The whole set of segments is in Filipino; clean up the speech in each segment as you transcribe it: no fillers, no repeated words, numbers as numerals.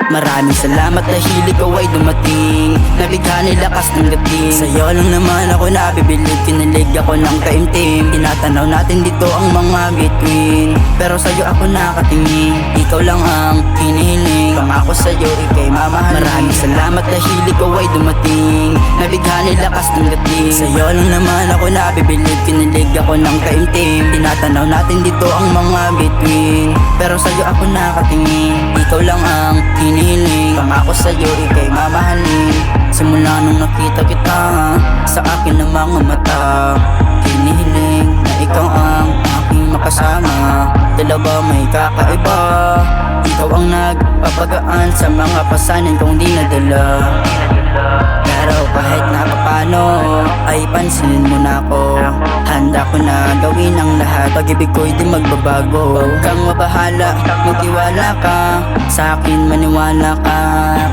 Maraming salamat dahil ikaw ay dumating. Nabighani lakas ng dating. Sa'yo lang naman ako nabibilib, kinilig ako ng taimtim. Tinatanaw natin dito ang mga bituin, pero sa'yo ako nakatingin. Ikaw lang ang hinihiling, pangako sa'yo ika'y mamahalin. Maraming salamat dahil ikaw ay dumating. Nabighani lakas ng dating. Sa'yo lang naman ako nabibilib, kinilig ako ng taimtim. Tinatanaw natin dito ang mga bituin, pero sa'yo ako nakatingin. Ikaw lang ang hinihiling, pangako sa'yo ika'y mamahalin. Simula nung nakita kita sa akin ng mga mata, hinihiling na ikaw ang aking makasama. Dalawa may kakaiba, ikaw ang nagpapagaan sa mga pasanin kong di nadala. Pero kahit na paano ay pansinin mo na ako. Handa ko na gawin ang lahat, pag-ibig ko'y di magbabago. Huwag kang mabahala, magtiwala ka sa akin, maniwala ka.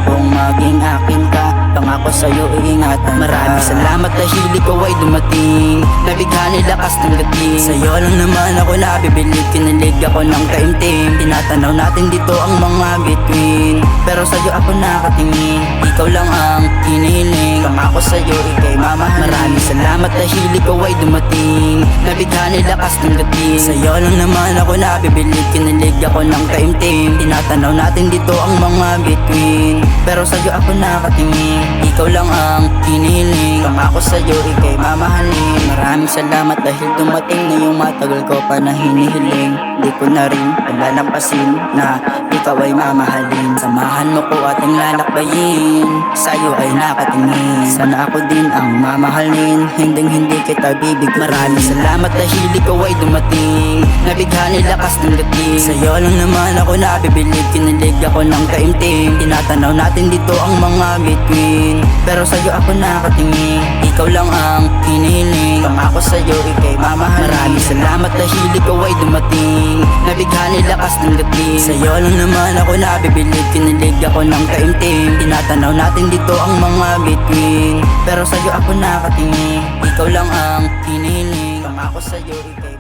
Kung maging akin ka, pangako sa'yo iingatan ka. Maraming salamat dahil ikaw ay dumating. Nabighani lakas ng dating. Sa'yo lang naman ako nabibilib, kinilig ako ng taimtim. Tinatanaw natin dito ang mga bituin, pero sa'yo ako nakatingin. Ikaw lang ang hinihiling, pangako sa'yo ika'y mamahalin. Maraming salamat dahil ikaw ay dumating. Nabighani lakas ng dating. Sa'yo lang naman ako nabibilib, kinilig ako ng taimtim. Tinatanaw natin dito ang mga bituin, pero sa'yo ako nakatingin. Ikaw lang ang hinihiling, pangako sa'yo ika'y mamahalin. Maraming salamat dahil dumating na yung matagal ko pa na hinihiling. Di ko na rin palalampasin na ikaw ay mamahalin. Samahan mo ko ating lalakbayin, sa'yo ay nakatingin. Sana ako din ang mamahalin, hindi kita bibig. Maraming salamat dahil ikaw ay dumating. Nabighani lakas ng dating. Sa'yo lang naman ako nabibilib, kinilig ako ng taimtim. Tinatanaw natin dito ang mga bituin, pero sa'yo ako nakatingin. Ikaw lang ang hinihiling, pangako sa'yo ika'y mamahalin. Maraming salamat dahil ikaw ay dumating. Nabighani lakas ng dating. Sa'yo lang naman ako nabibilib, kinilig ako ng taimtim. Tinatanaw natin dito ang mga bituin, pero sa'yo ako nakatingin. Ikaw lang ang hinihiling, pangako sa'yo ika'y